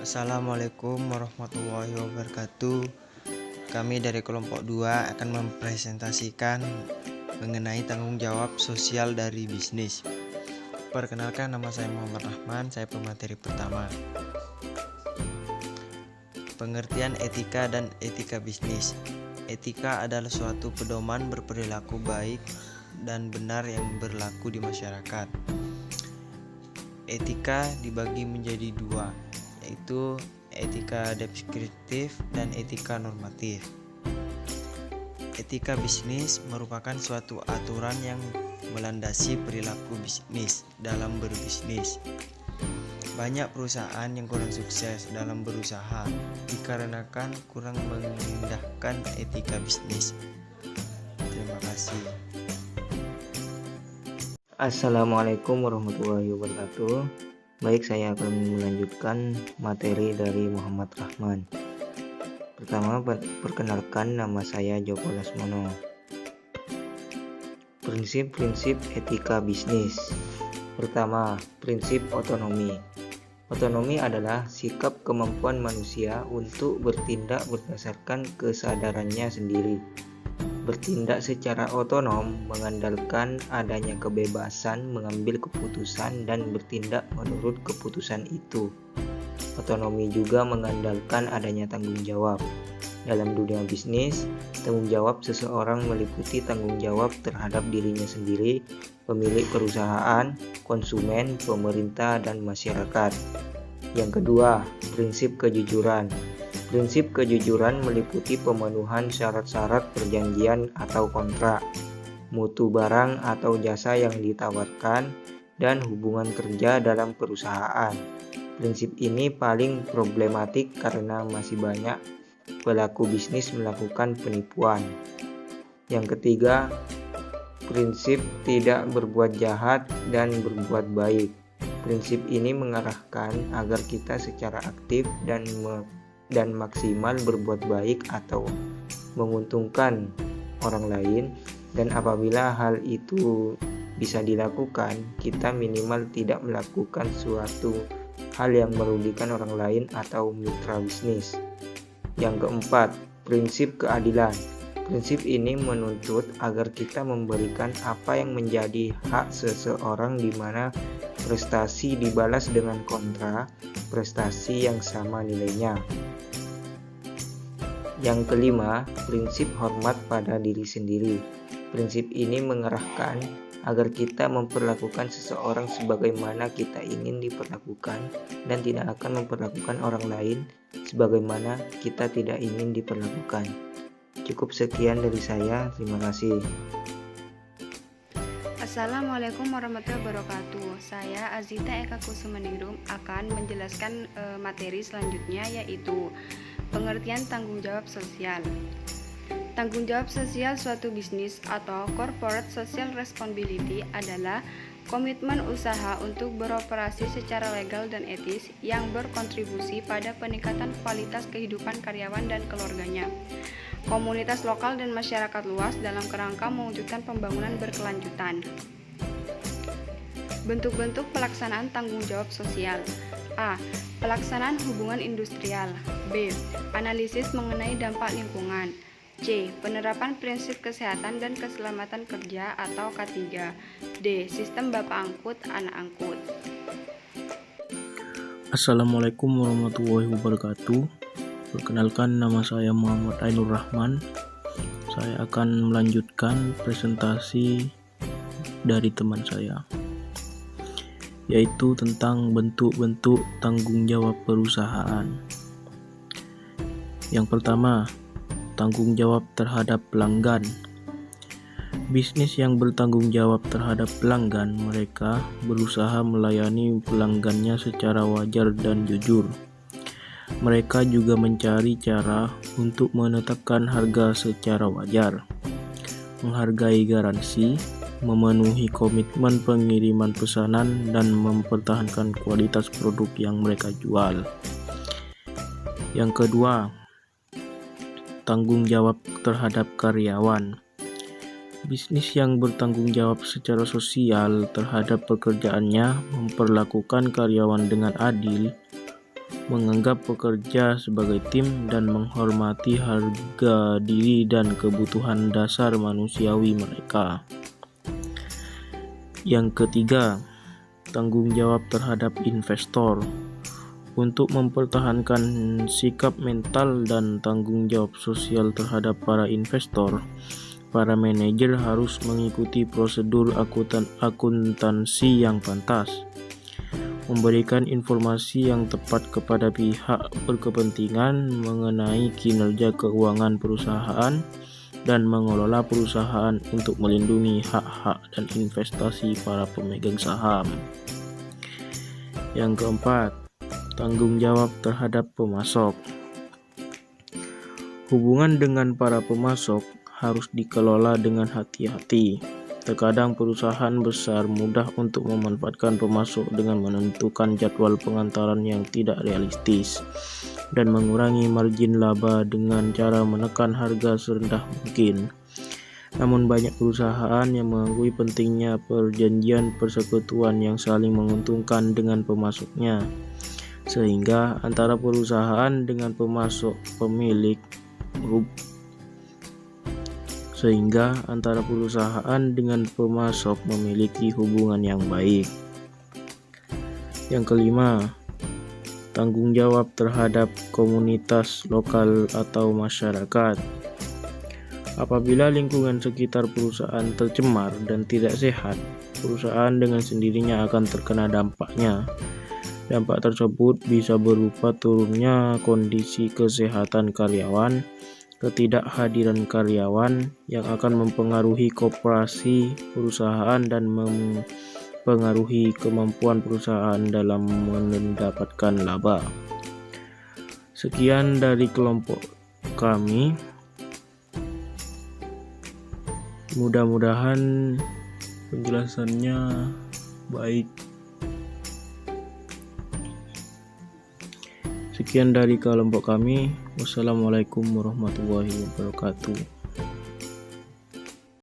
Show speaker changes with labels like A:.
A: Assalamualaikum warahmatullahi wabarakatuh. Kami dari kelompok 2 akan mempresentasikan mengenai tanggung jawab sosial dari bisnis. Perkenalkan, nama saya Muhammad Rahman, saya pemateri pertama. Pengertian etika dan etika bisnis. Etika adalah suatu pedoman berperilaku baik dan benar yang berlaku di masyarakat. Etika dibagi menjadi dua, yaitu etika deskriptif dan etika normatif. Etika bisnis merupakan suatu aturan yang melandasi perilaku bisnis dalam berbisnis. Banyak perusahaan yang kurang sukses dalam berusaha dikarenakan kurang mengindahkan etika bisnis. Terima kasih.
B: Assalamualaikum warahmatullahi wabarakatuh. Baik, saya akan melanjutkan materi dari Muhammad Rahman. Pertama, perkenalkan, nama saya Joko Lasmono. Prinsip-prinsip etika bisnis. Pertama, prinsip otonomi. Otonomi adalah sikap kemampuan manusia untuk bertindak berdasarkan kesadarannya sendiri. Bertindak secara otonom mengandalkan adanya kebebasan mengambil keputusan dan bertindak menurut keputusan itu. Otonomi juga mengandalkan adanya tanggung jawab. Dalam dunia bisnis, tanggung jawab seseorang meliputi tanggung jawab terhadap dirinya sendiri, pemilik perusahaan, konsumen, pemerintah, dan masyarakat. Yang kedua, prinsip kejujuran. Prinsip kejujuran meliputi pemenuhan syarat-syarat perjanjian atau kontrak, mutu barang atau jasa yang ditawarkan, dan hubungan kerja dalam perusahaan. Prinsip ini paling problematik karena masih banyak pelaku bisnis melakukan penipuan. Yang ketiga, prinsip tidak berbuat jahat dan berbuat baik. Prinsip ini mengarahkan agar kita secara aktif dan maksimal berbuat baik atau menguntungkan orang lain, dan apabila hal itu bisa dilakukan, kita minimal tidak melakukan suatu hal yang merugikan orang lain atau mitra bisnis. Yang keempat, prinsip keadilan. Prinsip ini menuntut agar kita memberikan apa yang menjadi hak seseorang, di mana prestasi dibalas dengan kontra prestasi yang sama nilainya. Yang kelima, prinsip hormat pada diri sendiri. Prinsip ini mengarahkan agar kita memperlakukan seseorang sebagaimana kita ingin diperlakukan dan tidak akan memperlakukan orang lain sebagaimana kita tidak ingin diperlakukan. Cukup sekian dari saya, terima kasih.
C: Assalamualaikum warahmatullahi wabarakatuh. Saya Azita Eka Kusumaningrum akan menjelaskan materi selanjutnya, yaitu pengertian tanggung jawab sosial. Tanggung jawab sosial suatu bisnis atau corporate social responsibility adalah komitmen usaha untuk beroperasi secara legal dan etis yang berkontribusi pada peningkatan kualitas kehidupan karyawan dan keluarganya, komunitas lokal dan masyarakat luas dalam kerangka mewujudkan pembangunan berkelanjutan. Bentuk-bentuk pelaksanaan tanggung jawab sosial. A. Pelaksanaan hubungan industrial. B. Analisis mengenai dampak lingkungan. C. Penerapan prinsip kesehatan dan keselamatan kerja atau K3. D. Sistem bapak angkut, anak angkut.
D: Assalamualaikum warahmatullahi wabarakatuh. Perkenalkan, nama saya Muhammad Ainur Rahman. Saya akan melanjutkan presentasi dari teman saya, yaitu tentang bentuk-bentuk tanggung jawab perusahaan. Yang pertama, tanggung jawab terhadap pelanggan. Bisnis yang bertanggung jawab terhadap pelanggan, mereka berusaha melayani pelanggannya secara wajar dan jujur. Mereka juga mencari cara untuk menetapkan harga secara wajar, menghargai garansi, memenuhi komitmen pengiriman pesanan, dan mempertahankan kualitas produk yang mereka jual. Yang kedua, tanggung jawab terhadap karyawan. Bisnis yang bertanggung jawab secara sosial terhadap pekerjaannya memperlakukan karyawan dengan adil, menganggap pekerja sebagai tim, dan menghormati harga diri dan kebutuhan dasar manusiawi mereka. Yang ketiga, tanggung jawab terhadap investor. Untuk mempertahankan sikap mental dan tanggung jawab sosial terhadap para investor, para manajer harus mengikuti prosedur akuntansi yang pantas, memberikan informasi yang tepat kepada pihak berkepentingan mengenai kinerja keuangan perusahaan, dan mengelola perusahaan untuk melindungi hak-hak dan investasi para pemegang saham. Yang keempat, tanggung jawab terhadap pemasok. Hubungan dengan para pemasok harus dikelola dengan hati-hati. Terkadang perusahaan besar mudah untuk memanfaatkan pemasok dengan menentukan jadwal pengantaran yang tidak realistis dan mengurangi margin laba dengan cara menekan harga serendah mungkin. Namun banyak perusahaan yang mengakui pentingnya perjanjian persekutuan yang saling menguntungkan dengan pemasoknya, sehingga antara perusahaan dengan pemasok memiliki hubungan yang baik. Yang kelima, tanggung jawab terhadap komunitas lokal atau masyarakat. Apabila lingkungan sekitar perusahaan tercemar dan tidak sehat, perusahaan dengan sendirinya akan terkena dampaknya. Dampak tersebut bisa berupa turunnya kondisi kesehatan karyawan, ketidakhadiran karyawan yang akan mempengaruhi koperasi perusahaan dan mempengaruhi kemampuan perusahaan dalam mendapatkan laba. Sekian dari kelompok kami. Mudah-mudahan penjelasannya baik. Sekian dari kelompok kami. Wassalamualaikum warahmatullahi wabarakatuh.